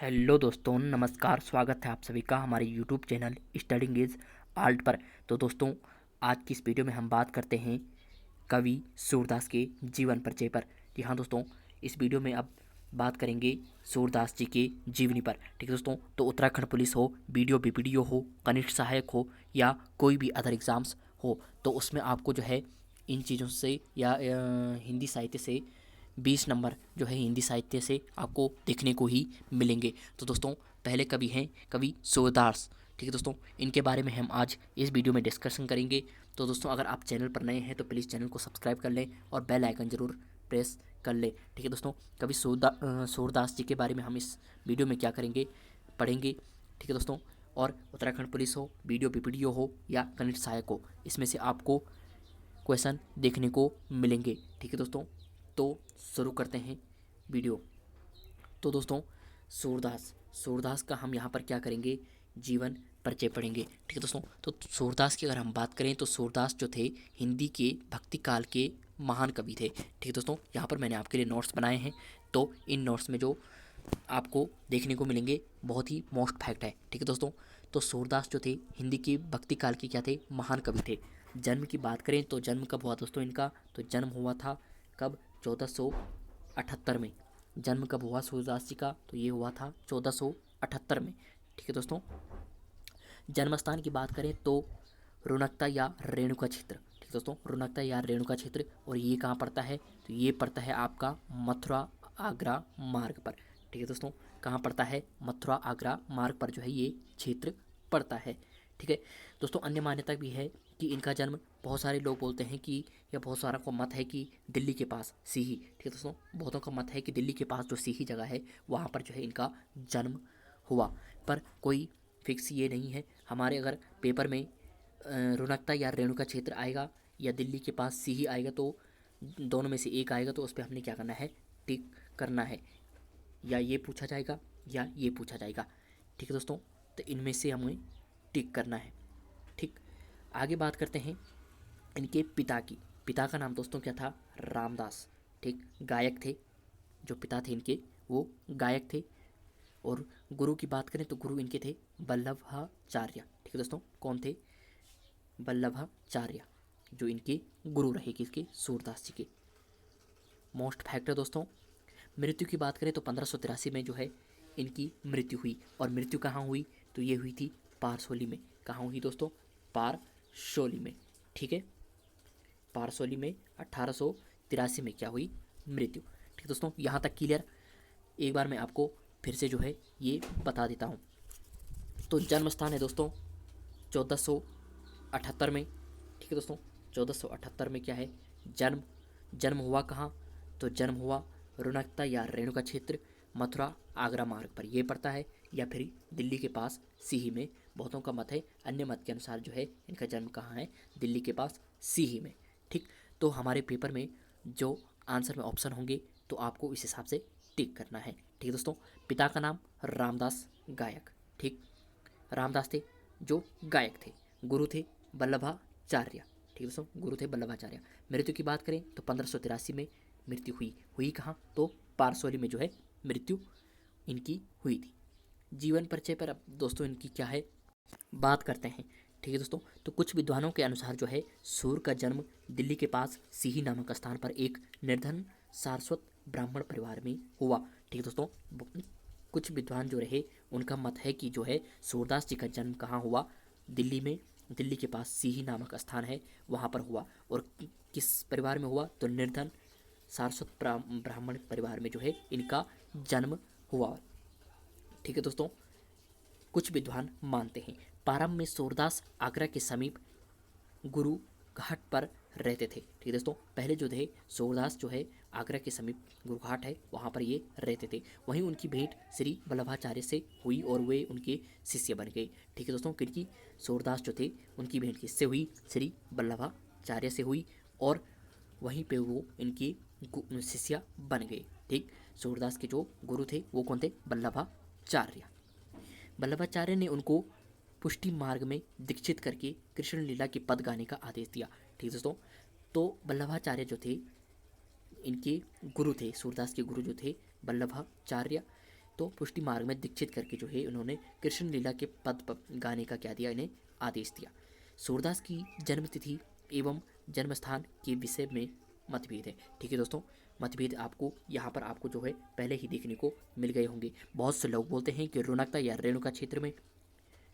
Hello दोस्तों, नमस्कार। स्वागत है आप सभी का हमारे YouTube channel studying is art पर। तो दोस्तों, आज की इस वीडियो में हम बात करते हैं कवि सूरदास के जीवन परिचय पर। जी हाँ दोस्तों, इस वीडियो में अब बात करेंगे सूरदास जी के जीवनी पर। ठीक है दोस्तों, तो उत्तराखंड पुलिस हो, बीडीओ बीपीडीओ हो, कनिष्ठ सहायक हो या कोई भी अदर एग्ज़ाम्स हो, तो उसमें आपको जो है इन चीज़ों से या हिंदी साहित्य से 20 नंबर जो है हिंदी साहित्य से आपको देखने को ही मिलेंगे। तो दोस्तों, पहले कवि हैं कवि सूरदास। ठीक है दोस्तों, इनके बारे में हम आज इस वीडियो में डिस्कशन करेंगे। तो दोस्तों, अगर आप चैनल पर नए हैं तो प्लीज़ चैनल को सब्सक्राइब कर लें और बेल आइकन ज़रूर प्रेस कर लें। ठीक है दोस्तों, कवि सूरदास जी के बारे में हम इस वीडियो में क्या करेंगे, पढ़ेंगे। ठीक है दोस्तों, और उत्तराखंड पुलिस हो, बीडीओ बीपीडीओ हो या कनिष्ठ सहायक हो, इसमें से आपको क्वेश्चन देखने को मिलेंगे। ठीक है दोस्तों, तो शुरू करते हैं वीडियो। तो दोस्तों, सूरदास सूरदास का हम यहाँ पर क्या करेंगे, जीवन परिचय पढ़ेंगे। ठीक है दोस्तों, तो सूरदास की अगर हम बात करें तो सूरदास जो थे हिंदी के भक्ति काल के महान कवि थे। ठीक है दोस्तों, यहाँ पर मैंने आपके लिए नोट्स बनाए हैं। तो इन नोट्स में जो आपको देखने को मिलेंगे बहुत ही मोस्ट फैक्ट है। ठीक है दोस्तों, तो सूरदास जो थे हिंदी के भक्ति काल के क्या थे, महान कवि थे। जन्म की बात करें तो जन्म कब हुआ दोस्तों इनका, तो जन्म हुआ था कब, 1478 में। जन्म कब हुआ सूरदास जी का, तो ये हुआ था 1478 में। ठीक है दोस्तों, जन्म स्थान की बात करें तो रुनकता या रेणुका क्षेत्र। ठीक है दोस्तों, रुनकता या रेणुका क्षेत्र, और ये कहाँ पड़ता है, तो ये पड़ता है आपका मथुरा आगरा मार्ग पर। ठीक है दोस्तों, कहाँ पड़ता है, मथुरा आगरा मार्ग पर जो है ये क्षेत्र पड़ता है। ठीक है दोस्तों, अन्य मान्यता भी है कि इनका जन्म, बहुत सारे लोग बोलते हैं कि, या बहुत सारा को मत है कि दिल्ली के पास सीही। ठीक है दोस्तों, बहुतों का मत है कि दिल्ली के पास जो सीही जगह है वहाँ पर जो है इनका जन्म हुआ, पर कोई फिक्स ये नहीं है। हमारे अगर पेपर में रुनकता या रेणुका क्षेत्र आएगा या दिल्ली के पास सीही आएगा, तो दोनों में से एक आएगा, तो उस पर हमने क्या करना है, टिक करना है। या ये पूछा जाएगा या ये पूछा जाएगा। ठीक है दोस्तों, तो इनमें से हमें टिक करना है। ठीक, आगे बात करते हैं इनके पिता की। पिता का नाम दोस्तों क्या था, रामदास। ठीक, गायक थे। जो पिता थे इनके वो गायक थे। और गुरु की बात करें तो गुरु इनके थे वल्लभाचार्य। ठीक है दोस्तों, कौन थे, वल्लभाचार्य, जो इनके गुरु रहे किसके, सूरदास जी के। मोस्ट फैक्ट है दोस्तों। मृत्यु की बात करें तो 1583 में जो है इनकी मृत्यु हुई, और मृत्यु कहाँ हुई, तो ये हुई थी पारसोली में। कहाँ हुई दोस्तों, पारसोली में। ठीक है, पारसोली में 1883 में क्या हुई, मृत्यु। ठीक दोस्तों, यहाँ तक क्लियर। एक बार मैं आपको फिर से जो है ये बता देता हूँ। तो जन्म स्थान है दोस्तों 1478 में। ठीक है दोस्तों, 1478 में क्या है, जन्म जन्म हुआ कहाँ, तो जन्म हुआ रुनकता या रेणुका क्षेत्र, मथुरा आगरा मार्ग पर ये पड़ता है, या फिर दिल्ली के पास सीही में। बहुतों का मत है, अन्य मत के अनुसार जो है इनका जन्म कहाँ है, दिल्ली के पास सीही में। ठीक, तो हमारे पेपर में जो आंसर में ऑप्शन होंगे तो आपको इस हिसाब से टिक करना है। ठीक है दोस्तों, पिता का नाम रामदास गायक। ठीक, रामदास थे जो गायक थे। गुरु थे वल्लभाचार्य। ठीक है दोस्तों, गुरु थे वल्लभाचार्य। मृत्यु की बात करें तो 1583 में मृत्यु हुई कहाँ, तो पारसोली में जो है मृत्यु इनकी हुई थी। जीवन परिचय पर अब दोस्तों इनकी क्या है, बात करते हैं। ठीक है दोस्तों, तो कुछ विद्वानों के अनुसार जो है सूर का जन्म दिल्ली के पास सीही नामक स्थान पर एक निर्धन सारस्वत ब्राह्मण परिवार में हुआ। ठीक है दोस्तों, कुछ विद्वान जो रहे उनका मत है कि जो है सूरदास जी का जन्म कहाँ हुआ, दिल्ली में। दिल्ली के पास सीही नामक स्थान है वहाँ पर हुआ। और किस परिवार में हुआ, तो निर्धन सारस्वत ब्राह्मण परिवार में जो है इनका जन्म हुआ। ठीक है दोस्तों, कुछ विद्वान मानते हैं प्रारंभ में सूरदास आगरा के समीप गुरु घाट पर रहते थे। ठीक है दोस्तों, पहले जो थे सूरदास जो है आगरा के समीप गुरु घाट है वहाँ पर ये रहते थे। वहीं उनकी भेंट श्री वल्लभाचार्य से हुई और वे उनके शिष्य बन गए। ठीक है दोस्तों, क्योंकि सूरदास जो थे उनकी भेंट किससे हुई, श्री वल्लभाचार्य से हुई, और वहीं पे वो इनकी शिष्य बन गए। ठीक, सूरदास के जो गुरु थे वो कौन थे, वल्लभाचार्य। वल्लभाचार्य ने उनको पुष्टि मार्ग में दीक्षित करके कृष्ण लीला के पद गाने का आदेश दिया। ठीक है दोस्तों, तो वल्लभाचार्य जो थे इनके गुरु थे, सूरदास के गुरु जो थे वल्लभाचार्य, तो पुष्टि मार्ग में दीक्षित करके जो है उन्होंने कृष्ण लीला के पद पर गाने का क्या दिया, इन्हें आदेश दिया। सूरदास की जन्मतिथि एवं जन्मस्थान के विषय में मतभेद है। ठीक है दोस्तों, मतभेद आपको यहाँ पर आपको जो है पहले ही देखने को मिल गए होंगे। बहुत से लोग बोलते हैं कि रोनकता या रेणुका क्षेत्र में,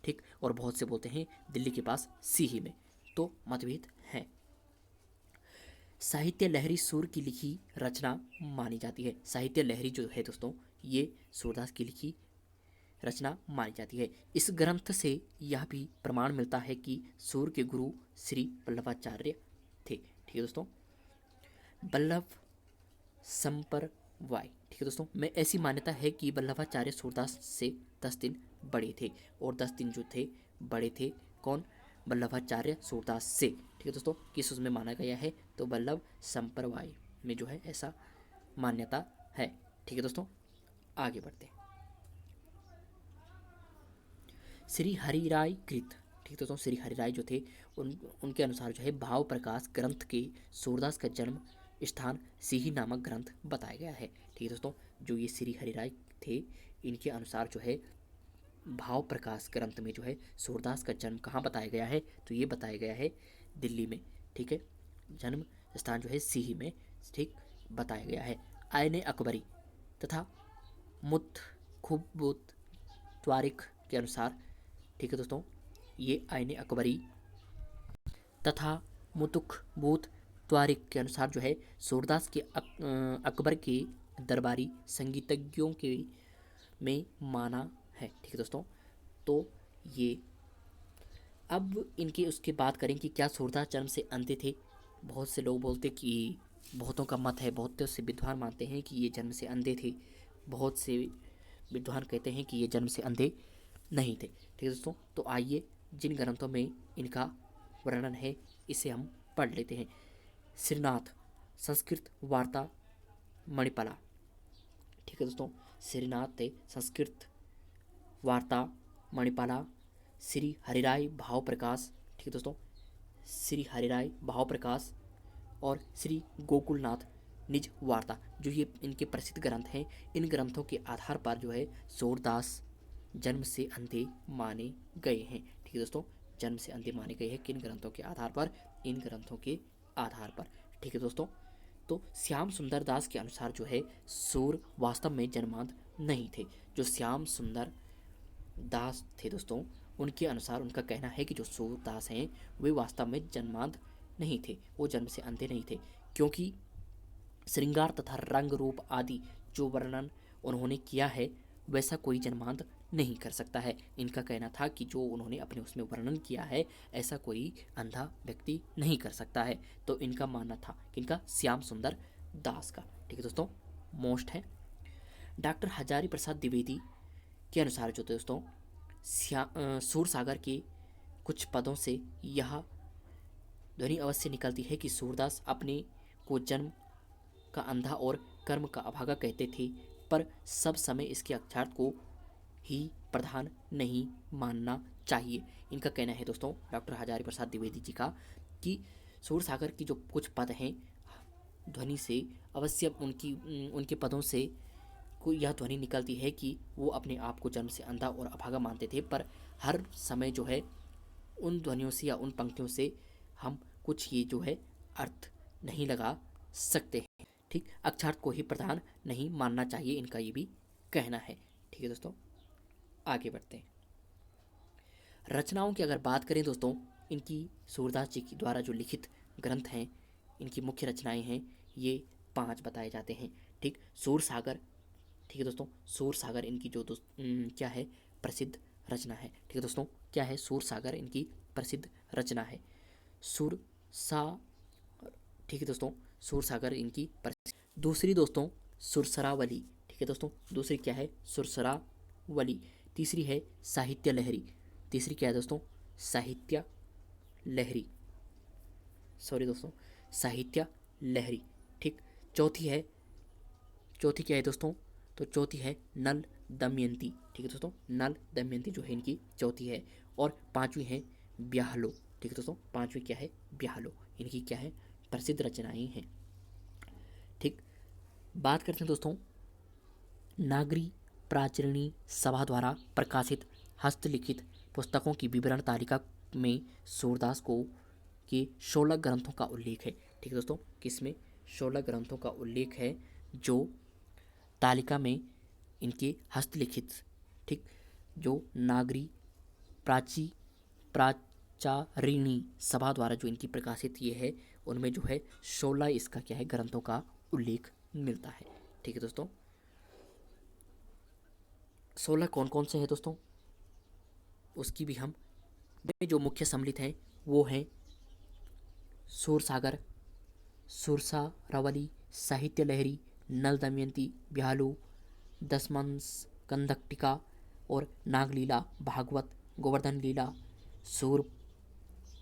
ठीक, और बहुत से बोलते हैं दिल्ली के पास सीही में। तो मतभेद है। साहित्य लहरी सूर की लिखी रचना मानी जाती है। साहित्य लहरी जो है दोस्तों, ये सूरदास की लिखी रचना मानी जाती है। इस ग्रंथ से यह भी प्रमाण मिलता है कि सूर के गुरु श्री वल्लभाचार्य थे। ठीक है दोस्तों, वल्लभ संप्रवाय। ठीक है दोस्तों, में ऐसी मान्यता है कि वल्लभाचार्य सूरदास से 10 दिन बड़े थे, और 10 दिन जो थे बड़े थे कौन, वल्लभाचार्य सूरदास से। ठीक है दोस्तों, किस उसमें माना गया है, तो वल्लभ संप्रवाय में जो है ऐसा मान्यता है। ठीक है दोस्तों, आगे बढ़ते हैं। श्री हरिराय कृत। ठीक है दोस्तों, श्री हरिराय जो थे उनके अनुसार जो है भाव प्रकाश ग्रंथ के सूरदास का जन्म स्थान सीही नामक ग्रंथ बताया गया है। ठीक है दोस्तों, जो ये श्री हरिराय थे, इनके अनुसार जो है भाव प्रकाश ग्रंथ में जो है सूरदास का जन्म कहाँ बताया गया है, तो ये बताया गया है दिल्ली में। ठीक है, जन्म स्थान जो है सीही में, ठीक, बताया गया है। आयन अकबरी तथा मुतखुबुत त्वारिख के अनुसार, ठीक है दोस्तों, ये आयन अकबरी तथा मुतुखबूत त्वारिख के अनुसार जो है सूरदास के अकबर के दरबारी संगीतज्ञों के में माना है। ठीक है दोस्तों, तो ये अब इनके उसके बात करें कि क्या सूरदास जन्म से अंधे थे। बहुत से लोग बोलते कि बहुतों का मत है, बहुत से विद्वान मानते हैं कि ये जन्म से अंधे थे, बहुत से विद्वान कहते हैं कि ये जन्म से अंधे नहीं थे। ठीक है दोस्तों, तो आइए जिन ग्रंथों में इनका वर्णन है इसे हम पढ़ लेते हैं। श्रीनाथ संस्कृत वार्ता मणिपाला। ठीक है दोस्तों, श्रीनाथ थे संस्कृत वार्ता मणिपाला। श्री हरिराय भाव प्रकाश। ठीक है दोस्तों, श्री हरिराय भाव प्रकाश और श्री गोकुलनाथ निज वार्ता, जो ये इनके प्रसिद्ध ग्रंथ हैं। इन ग्रंथों के आधार पर जो है सूरदास जन्म से अंधे माने गए हैं। ठीक है दोस्तों, जन्म से अंधे माने गए हैं किन ग्रंथों के आधार पर, इन ग्रंथों के आधार पर। ठीक है दोस्तों, तो श्याम सुंदर दास के अनुसार जो है सूर वास्तव में जन्मांध नहीं थे। जो श्याम सुंदर दास थे दोस्तों, उनके अनुसार उनका कहना है कि जो सूरदास हैं वे वास्तव में जन्मांध नहीं थे, वो जन्म से अंधे नहीं थे, क्योंकि श्रृंगार तथा रंग रूप आदि जो वर्णन उन्होंने किया है वैसा कोई जन्मांध नहीं कर सकता है। इनका कहना था कि जो उन्होंने अपने उसमें वर्णन किया है ऐसा कोई अंधा व्यक्ति नहीं कर सकता है। तो इनका मानना था कि इनका श्याम सुंदर दास का। ठीक है दोस्तों, मोस्ट है। डॉक्टर हजारी प्रसाद द्विवेदी के अनुसार जो दोस्तों सूर सागर के कुछ पदों से यह ध्वनि अवश्य निकलती है कि सूरदास अपने को जन्म का अंधा और कर्म का अभागा कहते थे, पर सब समय इसके अक्षार्थ को ही प्रधान नहीं मानना चाहिए। इनका कहना है दोस्तों डॉक्टर हजारी प्रसाद द्विवेदी जी का कि सूर सागर की जो कुछ पद हैं ध्वनि से अवश्य उनके पदों से को यह ध्वनि निकलती है कि वो अपने आप को जन्म से अंधा और अभागा मानते थे, पर हर समय जो है उन ध्वनियों से या उन पंक्तियों से हम कुछ ये जो है अर्थ नहीं लगा सकते हैं। ठीक, अक्षार्थ को ही प्रधान नहीं मानना चाहिए, इनका ये भी कहना है। ठीक है दोस्तों, आगे बढ़ते हैं। रचनाओं की अगर बात करें दोस्तों, इनकी सूरदास जी के द्वारा जो लिखित ग्रंथ हैं, इनकी मुख्य रचनाएं हैं, ये 5 बताए जाते हैं। ठीक, सूर सागर। ठीक है दोस्तों, सूर सागर इनकी जो क्या है प्रसिद्ध रचना है। ठीक है दोस्तों, क्या है, सूर सागर इनकी प्रसिद्ध रचना है। सुर सा ठीक है दोस्तों, सूर सागर इनकी प्रसिद्ध। दूसरी दोस्तों सुरसरावली। ठीक है दोस्तों, दूसरी क्या है, सुरसरावली। तीसरी है साहित्य लहरी। तीसरी क्या है दोस्तों, साहित्य लहरी, सॉरी दोस्तों, साहित्य लहरी। ठीक, चौथी क्या है दोस्तों, तो चौथी है नल दमयंती। ठीक है दोस्तों, नल दमयंती जो है इनकी चौथी है। और 5वीं है ब्याहलो। ठीक है दोस्तों, 5वीं क्या है, ब्याहलो। इनकी क्या है, प्रसिद्ध रचनाएं हैं। ठीक, बात करते हैं दोस्तों नागरी प्राचीनी सभा द्वारा प्रकाशित हस्तलिखित पुस्तकों की विवरण तालिका में सूरदास को के 16 ग्रंथों का उल्लेख है। ठीक है दोस्तों, किसमें 16 ग्रंथों का उल्लेख है जो तालिका में इनके हस्तलिखित, ठीक, जो नागरी प्राचारिणी सभा द्वारा जो इनकी प्रकाशित ये है, उनमें जो है 16 इसका क्या है ग्रंथों का उल्लेख मिलता है। ठीक है दोस्तों, 16 कौन कौन से हैं दोस्तों, उसकी भी हम जो मुख्य सम्मिलित हैं वो हैं सूरसागर, सुरसारावली, साहित्य लहरी, नल दमयंती, ब्याहलू, दशमंस कंदक्टिका और नागलीला, भागवत, गोवर्धन लीला, सूर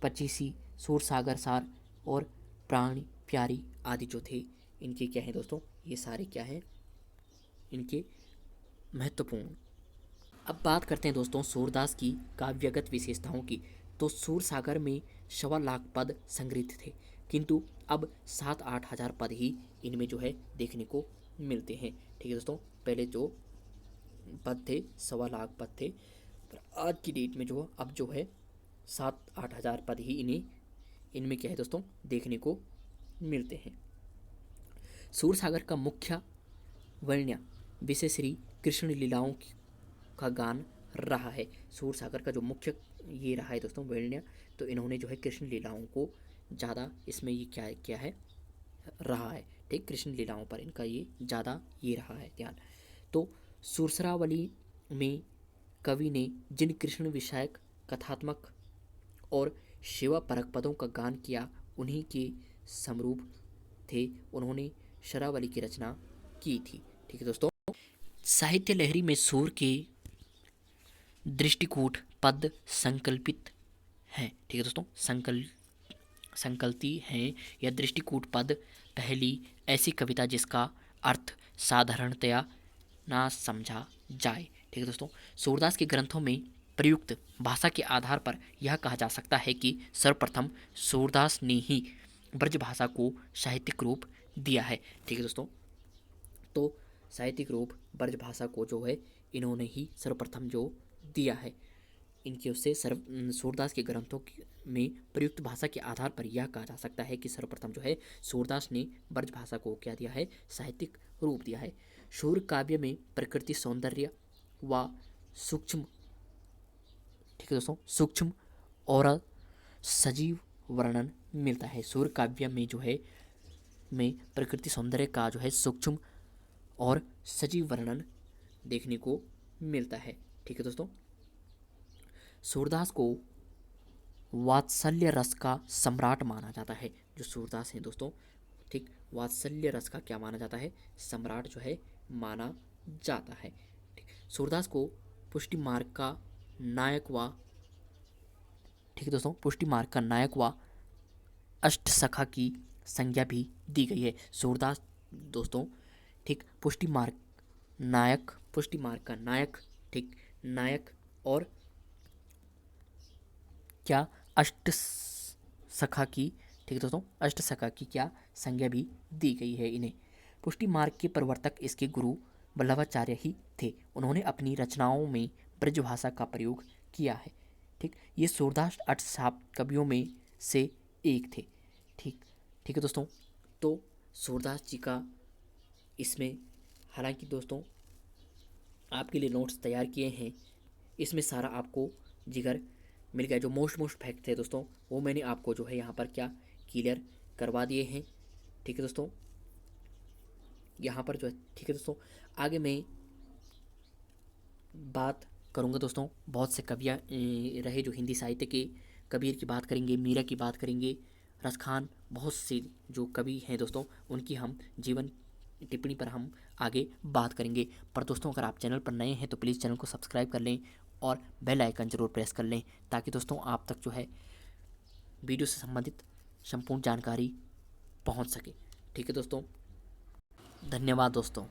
पचीसी, सूरसागर सार और प्राणी प्यारी आदि जो थे इनके क्या हैं दोस्तों, ये सारे क्या हैं इनके महत्वपूर्ण। अब बात करते हैं दोस्तों सूरदास की काव्यगत विशेषताओं की। तो सूरसागर में 1.25 लाख पद संग्रहित थे, किंतु अब 7-8 हज़ार पद ही इनमें जो है देखने को मिलते हैं। ठीक है दोस्तों, पहले जो पद थे 1.25 लाख पद थे, पर आज की डेट में जो अब जो है 7-8 हज़ार पद ही इनमें क्या है दोस्तों देखने को मिलते हैं। सूरसागर का मुख्य वर्ण्य विषय श्री कृष्ण लीलाओं का गान रहा है। सूरसागर का जो मुख्य ये रहा है दोस्तों वर्ण्य, तो इन्होंने जो है कृष्ण लीलाओं को ज़्यादा इसमें ये क्या है रहा है। ठीक, कृष्ण लीलाओं पर इनका ये ज़्यादा ये रहा है ध्यान। तो सुरसरावली में कवि ने जिन कृष्ण विषयक कथात्मक और शिवा परक पदों का गान किया उन्हीं के समरूप थे उन्होंने शरावली की रचना की थी। ठीक है दोस्तों, साहित्य लहरी में सूर के दृष्टिकूट पद संकल्पित हैं। ठीक है दोस्तों, संकल्पी हैं या दृष्टिकूट पद पहली ऐसी कविता जिसका अर्थ साधारणतया ना समझा जाए। ठीक है दोस्तों, सूरदास के ग्रंथों में प्रयुक्त भाषा के आधार पर यह कहा जा सकता है कि सर्वप्रथम सूरदास ने ही ब्रज भाषा को साहित्यिक रूप दिया है। ठीक है दोस्तों, तो साहित्यिक रूप ब्रज भाषा को जो है इन्होंने ही सर्वप्रथम जो दिया है। इनके उससे सूरदास के ग्रंथों में प्रयुक्त भाषा के आधार पर यह कहा जा सकता है कि सर्वप्रथम जो है सूरदास ने ब्रज भाषा को क्या दिया है, साहित्यिक रूप दिया है। शूर काव्य में प्रकृति सौंदर्य व सूक्ष्म, ठीक है दोस्तों, सूक्ष्म और सजीव वर्णन मिलता है। सूर काव्य में जो है में प्रकृति सौंदर्य का जो है सूक्ष्म और सजीव वर्णन देखने को मिलता है। ठीक है दोस्तों, सूरदास को वात्सल्य रस का सम्राट माना जाता है। जो सूरदास हैं दोस्तों, ठीक, वात्सल्य रस का क्या माना जाता है, सम्राट जो है माना जाता है। ठीक, सूरदास को पुष्टि मार्ग का नायक व, ठीक है दोस्तों, पुष्टि मार्ग का नायक व अष्टसखा की संज्ञा भी दी गई है। सूरदास दोस्तों, ठीक, पुष्टि मार्ग का नायक, ठीक, नायक और क्या अष्टसखा की, ठीक है दोस्तों, अष्टसखा की क्या संज्ञा भी दी गई है इन्हें। पुष्टि मार्ग के प्रवर्तक इसके गुरु वल्लभाचार्य ही थे। उन्होंने अपनी रचनाओं में ब्रजभाषा का प्रयोग किया है। ठीक, ये सूरदास अष्टसाप कवियों में से एक थे। ठीक है दोस्तों, तो सूरदास जी का इसमें हालांकि दोस्तों आपके लिए नोट्स तैयार किए हैं, इसमें सारा आपको जिगर मिल गया। जो मोस्ट फैक्ट थे दोस्तों वो मैंने आपको जो है यहाँ पर क्या क्लियर करवा दिए हैं। ठीक है दोस्तों, यहाँ पर जो है, ठीक है दोस्तों, आगे मैं बात करूँगा दोस्तों। बहुत से कवियाँ रहे जो हिंदी साहित्य के, कबीर की बात करेंगे, मीरा की बात करेंगे, रसखान, बहुत से जो कवि हैं दोस्तों उनकी हम जीवन टिप्पणी पर हम आगे बात करेंगे। पर दोस्तों अगर आप चैनल पर नए हैं तो प्लीज़ चैनल को सब्सक्राइब कर लें और बेल आइकन जरूर प्रेस कर लें ताकि दोस्तों आप तक जो है वीडियो से संबंधित संपूर्ण जानकारी पहुंच सके। ठीक है दोस्तों, धन्यवाद दोस्तों।